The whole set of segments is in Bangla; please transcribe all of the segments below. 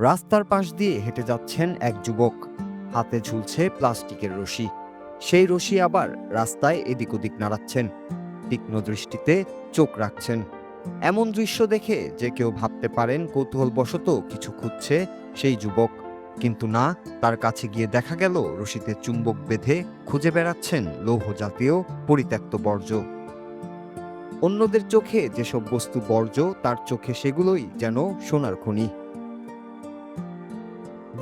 রাস্তার পাশ দিয়ে হেঁটে যাচ্ছেন এক যুবক, হাতে ঝুলছে প্লাস্টিকের রশি। সেই রশি আবার রাস্তায় এদিক ওদিক নাড়াচ্ছেন, তীক্ষ্ণ দৃষ্টিতে চোখ রাখছেন। এমন দৃশ্য দেখে যে কেউ ভাবতে পারেন কৌতূহলবশত কিছু খুঁজছে সেই যুবক, কিন্তু না, তার কাছে গিয়ে দেখা গেল রশিতে চুম্বক বেঁধে খুঁজে বেড়াচ্ছেন লৌহ জাতীয় পরিত্যক্ত বর্জ্য। অন্যদের চোখে যেসব বস্তু বর্জ্য, তার চোখে সেগুলোই যেন সোনার খনি।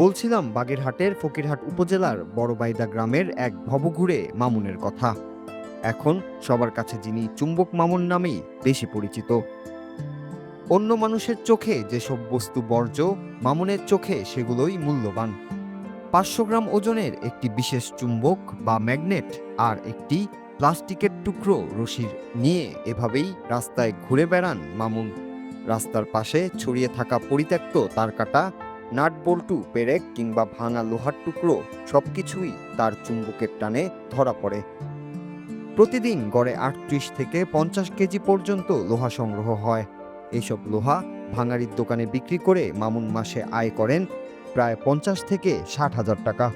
বলছিলাম বাগেরহাটের ফকিরহাট উপজেলার বড়বাইদা গ্রামের এক ভবঘুরে মামুনের কথা। এখন সবার কাছে যিনি চুম্বক মামুন নামেই বেশি পরিচিত। অন্য মানুষের চোখে যেসব বস্তু বর্জ্য, মামুনের চোখে সেগুলোই মূল্যবান। 500 গ্রাম ওজনের একটি বিশেষ চুম্বক বা ম্যাগনেট আর একটি প্লাস্টিকের টুকরো রশির নিয়ে এভাবেই রাস্তায় ঘুরে বেড়ান মামুন। রাস্তার পাশে ছড়িয়ে থাকা পরিত্যক্ত তারকাটা, নাট বল্টু, পেরেক কিংবা ভাঙা লোহার টুকরো সবকিছুই তার চুম্বকের টানে ধরা পড়ে। প্রতিদিন গড়ে 38 থেকে 50 কেজি পর্যন্ত লোহা সংগ্রহ হয়। এইসব লোহা ভাঙাড়ির দোকানে বিক্রি করে মামুন মাসে আয় করেন প্রায় 50 থেকে 60,000 টাকা।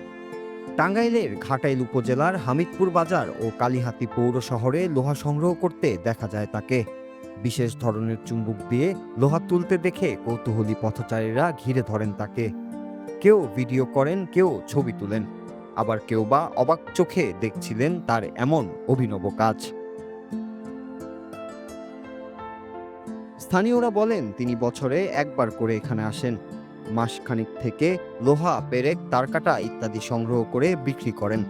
টাঙ্গাইলের ঘাটাইল উপজেলার হামিদপুর বাজার ও কালিহাতী পৌর শহরে লোহা সংগ্রহ করতে দেখা যায় তাকে। বিশেষ ধরনের চুম্বক দিয়ে লোহা তুলতে দেখে কৌতূহলী পথচারীরা ঘিরে ধরেন তাকে। কেউ ভিডিও করেন, কেউ ছবি তুলেন, আবার কেউ বা অবাক চোখে দেখছিলেন তার এমন অভিনব কাজ। স্থানীয়রা বলেন তিনি বছরে একবার করে এখানে আসেন। মাসখানিক থেকে লোহা, পেরেক, তারকাটা ইত্যাদি সংগ্রহ করে বিক্রি করেন।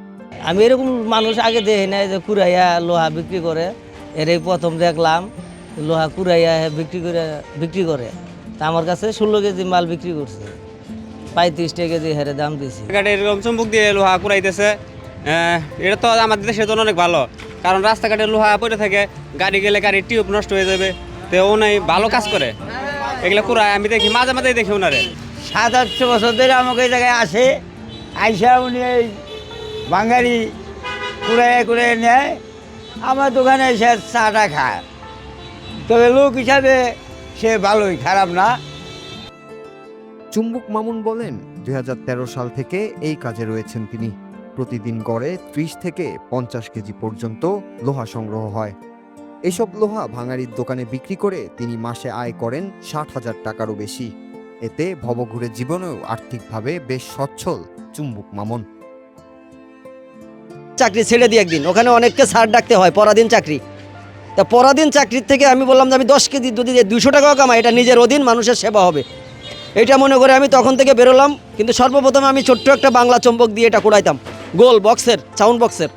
আমি এরকম মানুষ আগে দেখি নাই যে কুড়াইয়া লোহা বিক্রি করে, এরই প্রথম দেখলাম লোহা কুড়াইয়া বিক্রি করে। তা আমার কাছে 16 কেজি মাল বিক্রি করছে, 35 টাকা কেজি হেরে দাম দিয়েছি। এরকম চুম্বক দিয়ে লোহা কুড়াইতেছে, এটা তো আমাদের দেশের জন্য অনেক ভালো, কারণ রাস্তাঘাটে লোহা পড়ে থাকে, গাড়ি গেলে গাড়ির টিউব নষ্ট হয়ে যাবে। তো উনি ভালো কাজ করে, এগুলো কুড়ায় আমি দেখি, মাঝে মাঝে দেখি ওনারে। 7-8 বছর ধরে আমাকে এই জায়গায় আসে, আইসা উনি এই বাঙালি কুড়াইয়া নেয়, আমার দোকানে এসে চাটা খায়। তবে লোক হিসাবে সে ভালোই, খারাপ না। চুম্বক মামুন বলেন 2013 সাল থেকে এই কাজে রয়েছেন তিনি। প্রতিদিন গড়ে 30 থেকে 50 কেজি পর্যন্ত লোহা সংগ্রহ হয়। এসব লোহা ভাঙাড়ির দোকানে বিক্রি করে তিনি মাসে আয় করেন 60,000 টাকারও বেশি। এতে ভবঘুরে জীবনেও আর্থিকভাবে বেশ সচ্ছল চুম্বক মামুন। চাকরি ছেড়ে দিই একদিন, ওখানে অনেককে ছাড় ডাকতে হয়, পরাধীন চাকরি। তা পরাধীন চাকরির থেকে আমি বললাম যে আমি 10 কেজি যদি 200 টাকাও কামাই, এটা নিজের অধীন, মানুষের সেবা হবে, এটা মনে করে আমি তখন থেকে বেরোলাম। কিন্তু সর্বপ্রথম আমি ছোট্ট একটা বাংলা চম্বক দিয়ে এটা কুড়াইতাম, গোল বক্সের, সাউন্ড বক্সের।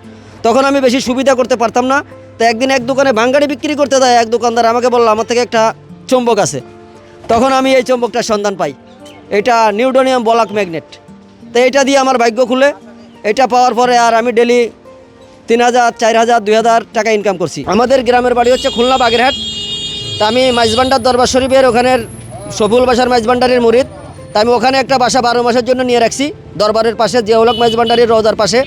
তখন আমি বেশি সুবিধা করতে পারতাম না। তো একদিন এক দোকানে ভাঙাড়ি বিক্রি করতে দেয় এক দোকানদার, আমাকে বললো আমার থেকে একটা চম্বক আছে। তখন আমি এই চম্বকটার সন্ধান পাই, এটা নিউডোনিয়াম বলাক ম্যাগনেট। তো এটা দিয়ে আমার ভাগ্য খুলে, এটা পাওয়ার পরে আর আমি ডেলি 3,000, 4,000, 2,000 টাকা ইনকাম করছি। আমাদের গ্রামের বাড়ি হচ্ছে খুলনা বাগেরহাট। তা আমি মাইজবান্ডার দরবার শরীফের ওখানের সফুল বাসার মাইজবান্ডারের মুরিদ। তা আমি ওখানে একটা বাসা 12 মাসের জন্য নিয়ে রাখছি, দরবারের পাশে, জিয়াউলক মাইজবান্ডারের রোজার পাশে।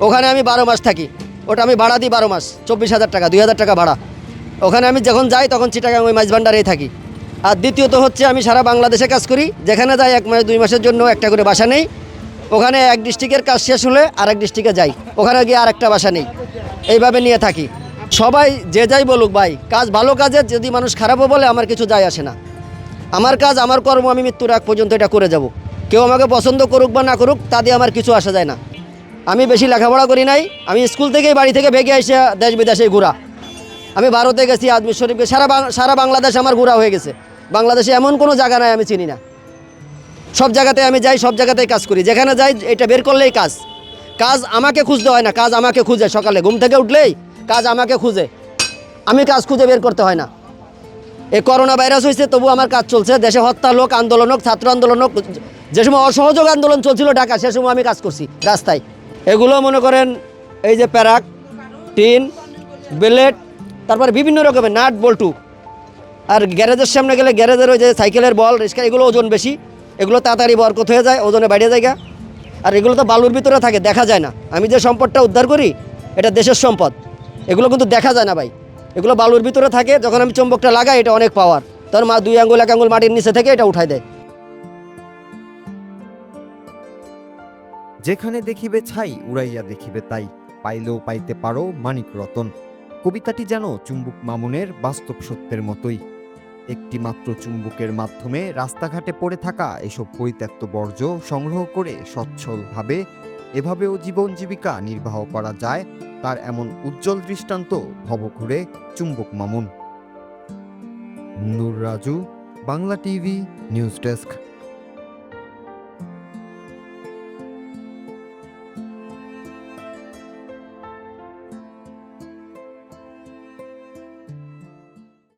ওখানে আমি 12 মাস থাকি। ওটা আমি ভাড়া দিই 12 মাস, 24,000 টাকা, 2,000 টাকা ভাড়া। ওখানে আমি যখন যাই তখন চিটাগাং ওই মাইজবান্ডারেই থাকি। আর দ্বিতীয়ত হচ্ছে আমি সারা বাংলাদেশে কাজ করি, যেখানে যাই 1 মাস 2 মাসের জন্য একটা করে বাসা নেই। ওখানে এক ডিস্ট্রিক্টের কাজ শেষ হলে আরেক ডিস্ট্রিক্টে যাই, ওখানে গিয়ে আরেকটা বাসা নেই, এইভাবে নিয়ে থাকি। সবাই যে যাই বলুক ভাই, কাজ ভালো কাজে যদি মানুষ খারাপও বলে আমার কিছু যায় আসে না। আমার কাজ, আমার কর্ম, আমি মৃত্যুর আগ পর্যন্ত এটা করে যাব। কেউ আমাকে পছন্দ করুক বা না করুক, তা দিয়ে আমার কিছু আসা যায় না। আমি বেশি লেখাপড়া করি নাই, আমি স্কুল থেকেই বাড়ি থেকে ভেগে এসে দেশ বিদেশে ঘোরা। আমি ভারতে গেছি, আজমির শরীফে, সারা বাংলাদেশ আমার ঘোরা হয়ে গেছে। বাংলাদেশে এমন কোনো জায়গা নাই আমি চিনি না। সব জায়গাতে আমি যাই, সব জায়গাতেই কাজ করি, যেখানে যাই এটা বের করলেই কাজ। কাজ আমাকে খুঁজতে হয় না, কাজ আমাকে খুঁজে। সকালে ঘুম থেকে উঠলেই কাজ আমাকে খুঁজে, আমি কাজ খুঁজে বের করতে হয় না। এই করোনা ভাইরাস হয়েছে, তবু আমার কাজ চলছে। দেশে হত্যা হোক, আন্দোলন হোক, ছাত্র আন্দোলন হোক, যে সময় অসহযোগ আন্দোলন চলছিল ঢাকা, সে সময় আমি কাজ করছি রাস্তায়। এগুলো মনে করেন এই যে প্যারাক, টিন, বেলেট, তারপরে বিভিন্ন রকমের নাট বল্টু। আর গ্যারেজের সামনে গেলে গ্যারেজের ওই যে সাইকেলের বল, রিক্সা, এগুলো ওজন বেশি, এগুলো তাড়াতাড়ি বরকত হয়ে যায়, ওজনে বাইরে জায়গা। আর এগুলো তো বালুর ভিতরে থাকে, দেখা যায় না। আমি যে সম্পদটা উদ্ধার করি এটা দেশের সম্পদ, এগুলো কিন্তু দেখা যায় না ভাই, এগুলো বালুর ভিতরে থাকে। যখন আমি চম্বকটা লাগাই, এটা অনেক পাওয়ার, তখন 2 আঙ্গুল 1 আঙ্গুল মাটির নিচে থেকে এটা উঠাই দেয়। যেখানে দেখিবে ছাই উড়াইয়া দেখিবে তাই, পাইলেও পাইতে পারো মানিক রতন। কবিতাটি যেন চুম্বক মামুনের বাস্তব সত্যের মতোই। একটি মাত্র চুম্বকের মাধ্যমে রাস্তাঘাটে পড়ে থাকা এসব পরিত্যক্ত বর্জ্য সংগ্রহ করে সচ্ছলভাবে এভাবেও জীবন জীবিকা নির্বাহ করা যায়, তার এমন উজ্জ্বল দৃষ্টান্ত ভবঘুরে চুম্বক Mamun. Nur Raju, Bangla TV, news desk.